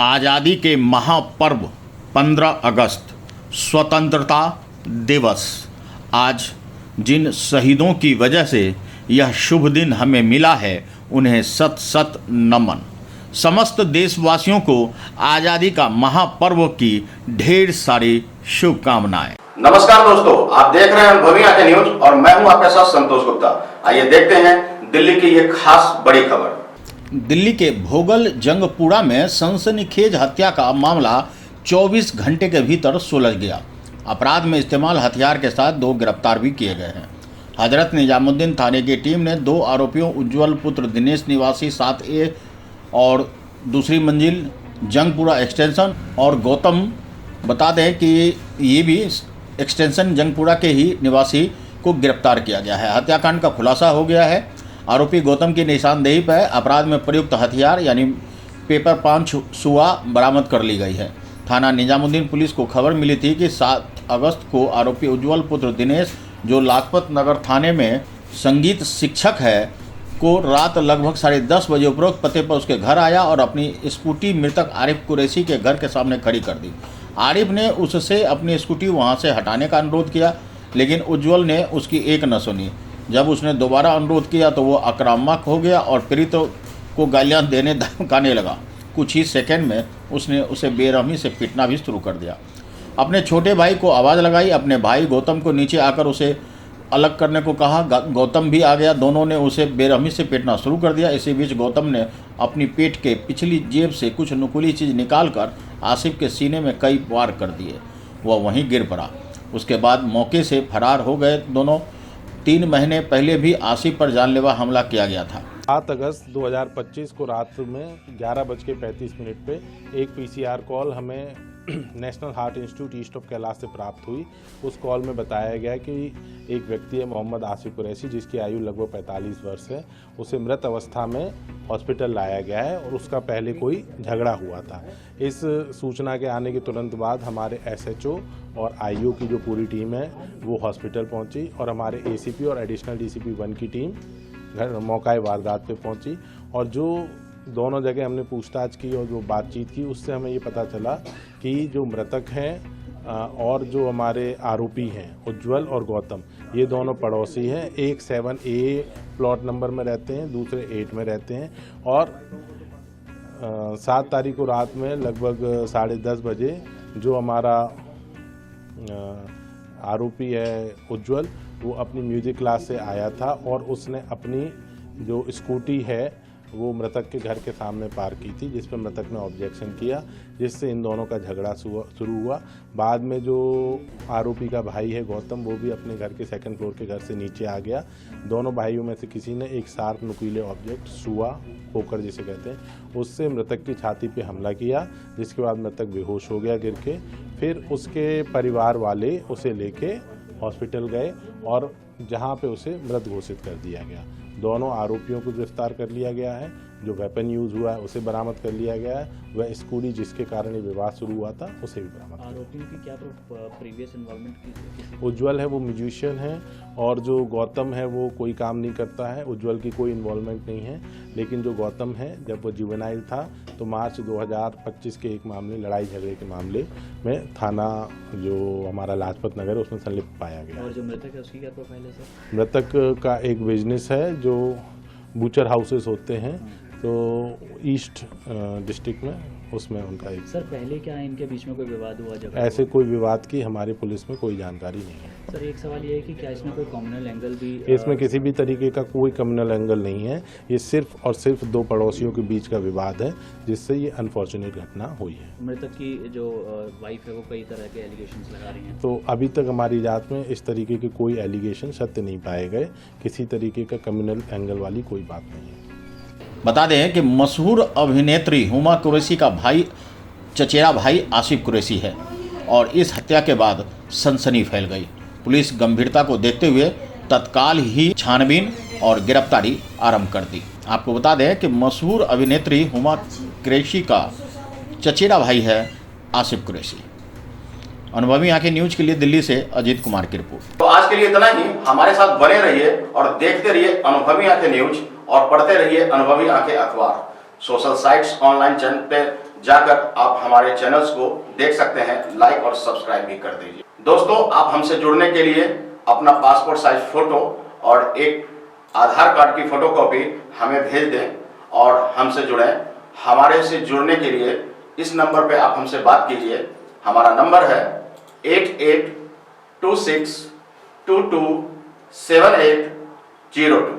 आज़ादी के महापर्व 15 अगस्त स्वतंत्रता दिवस। आज जिन शहीदों की वजह से यह शुभ दिन हमें मिला है उन्हें सत सत नमन। समस्त देशवासियों को आज़ादी का महापर्व की ढेर सारी शुभकामनाएं। नमस्कार दोस्तों, आप देख रहे हैं अनुभवी आंखें न्यूज और मैं हूं आपके साथ संतोष गुप्ता। आइए देखते हैं दिल्ली की ये खास बड़ी खबर। दिल्ली के भोगल जंगपुरा में सनसनीखेज हत्या का मामला 24 घंटे के भीतर सुलझ गया। अपराध में इस्तेमाल हथियार के साथ 2 गिरफ्तार भी किए गए हैं। हजरत निजामुद्दीन थाने की टीम ने 2 आरोपियों उज्ज्वल पुत्र दिनेश निवासी 7A और दूसरी मंजिल जंगपुरा एक्सटेंशन और गौतम, बता दें कि ये भी एक्सटेंशन जंगपुरा के ही निवासी को गिरफ्तार किया गया है। हत्याकांड का खुलासा हो गया है। आरोपी गौतम की निशानदेही पर अपराध में प्रयुक्त हथियार यानी पेपर पांच सुआ बरामद कर ली गई है। थाना निजामुद्दीन पुलिस को खबर मिली थी कि 7 अगस्त को आरोपी उज्ज्वल पुत्र दिनेश, जो लाजपत नगर थाने में संगीत शिक्षक है, को रात लगभग 10:30 बजे उपरोक्त पते पर उसके घर आया और अपनी स्कूटी मृतक आरिफ कुरैशी के घर के सामने खड़ी कर दी। आरिफ ने उससे अपनी स्कूटी वहां से हटाने का अनुरोध किया, लेकिन उज्ज्वल ने उसकी एक न सुनी। जब उसने दोबारा अनुरोध किया तो वो आक्रामक हो गया और पीड़ित को गालियां देने धमकाने लगा। कुछ ही सेकंड में उसने उसे बेरहमी से पीटना भी शुरू कर दिया। अपने छोटे भाई को आवाज़ लगाई। अपने भाई गौतम को नीचे आकर उसे अलग करने को कहा। गौतम भी आ गया। दोनों ने उसे बेरहमी से पीटना शुरू कर दिया। इसी बीच गौतम ने अपनी पेट के पिछली जेब से कुछ नुकीली चीज़ निकालकर आसिफ के सीने में कई वार कर दिए। वह वहीं गिर पड़ा। उसके बाद मौके से फरार हो गए दोनों। 3 महीने पहले भी आसिफ पर जानलेवा हमला किया गया था। 7 अगस्त 2025 को रात में 11:35 पे एक PCR कॉल हमें national heart institute east of Kailash से प्राप्त हुई। उस कॉल में बताया गया कि एक व्यक्ति है मोहम्मद आसिफ कुरैशी, जिसकी आयु लगभग 45 वर्ष है। उसे मृत अवस्था में हॉस्पिटल लाया गया है और उसका पहले कोई झगड़ा हुआ था। इस सूचना के आने के तुरंत बाद हमारे SHO और IO की जो पूरी टीम है वो हॉस्पिटल पहुंची और हमारे ACP और एडिशनल DCP 1 की टीम घर मौका वारदात पे पहुंची। और जो दोनों जगह हमने पूछताछ की और जो बातचीत की, उससे हमें ये पता चला कि जो मृतक हैं और जो हमारे आरोपी हैं उज्ज्वल और गौतम, ये दोनों पड़ोसी हैं। एक 7A प्लॉट नंबर में रहते हैं, दूसरे 8 में रहते हैं। और 7 तारीख को रात में लगभग 10:30 बजे जो हमारा आरोपी है उज्ज्वल, वो अपनी म्यूज़िक क्लास से आया था और उसने अपनी जो स्कूटी है वो मृतक के घर के सामने पार्क की थी, जिस पर मृतक ने ऑब्जेक्शन किया, जिससे इन दोनों का झगड़ा शुरू हुआ। बाद में जो आरोपी का भाई है गौतम, वो भी अपने घर के 2nd फ्लोर के घर से नीचे आ गया। दोनों भाइयों में से किसी ने एक शार्प नुकीले ऑब्जेक्ट सुआ, पोकर जिसे कहते हैं, उससे मृतक की छाती पे हमला किया, जिसके बाद मृतक बेहोश हो गया गिर के। फिर उसके परिवार वाले उसे लेके हॉस्पिटल गए और जहाँ पे उसे मृत घोषित कर दिया गया। दोनों आरोपियों को गिरफ्तार कर लिया गया है। जो वेपन यूज़ हुआ है उसे बरामद कर लिया गया है। वह स्कूटी जिसके कारण ये विवाद शुरू हुआ था उसे भी बरामद। आरोपियों की क्या प्रीवियस इन्वॉल्वमेंट की? उज्ज्वल है वो म्यूजिशियन है और जो गौतम है वो कोई काम नहीं करता है। उज्ज्वल की कोई इन्वॉल्वमेंट नहीं है, लेकिन जो गौतम है जब वो जुवेनाइल था तो मार्च 2025 के एक मामले, लड़ाई झगड़े के मामले में थाना जो हमारा लाजपत नगर है उसमें संलिप्त पाया गया। और जो मृतक है उसकी क्या प्रोफाइल है सर? मृतक का एक बिजनेस है जो बूचर हाउसेस होते हैं, तो ईस्ट डिस्ट्रिक्ट में, उसमें उनका एक। सर पहले क्या इनके बीच में कोई विवाद हुआ? जब ऐसे कोई विवाद की हमारी पुलिस में कोई जानकारी नहीं है। सर एक सवाल ये है कि क्या इसमें कोई कम्युनल एंगल भी? इसमें किसी भी तरीके का कोई कम्युनल एंगल नहीं है। ये सिर्फ और सिर्फ 2 पड़ोसियों के बीच का विवाद है, जिससे ये अनफॉर्चुनेट घटना हुई है। मृतक की जो वाइफ है वो कई तरह के एलिगेशंस लगा रही हैं। तो अभी तक हमारी जांच में इस तरीके के कोई एलिगेशन सत्य नहीं पाए गए। किसी तरीके का कम्युनल एंगल वाली कोई बात नहीं है। बता दें कि मशहूर अभिनेत्री हुमा कुरैशी का भाई चचेरा भाई आसिफ कुरैशी है और इस हत्या के बाद सनसनी फैल गई। पुलिस गंभीरता को देखते हुए तत्काल ही छानबीन और गिरफ्तारी आरंभ कर दी। आपको बता दें कि मशहूर अभिनेत्री हुमा कुरैशी का चचेरा भाई है आसिफ कुरैशी। अनुभवी आंखें न्यूज के लिए दिल्ली से अजीत कुमार की रिपोर्ट। तो आज के लिए इतना ही। हमारे साथ बने रहिए और देखते रहिए अनुभवी आंखें न्यूज और पढ़ते रहिए अनुभवी आंखें अखबार। सोशल साइट्स, ऑनलाइन चैनल पे जाकर आप हमारे चैनल्स को देख सकते हैं, लाइक और सब्सक्राइब भी कर दीजिए। दोस्तों, आप हमसे जुड़ने के लिए अपना पासपोर्ट साइज फोटो और एक आधार कार्ड की फोटोकॉपी हमें भेज दें और हमसे जुड़ें। हमारे से जुड़ने के लिए इस नंबर पे आप हमसे बात कीजिए। हमारा नंबर है 8826227802।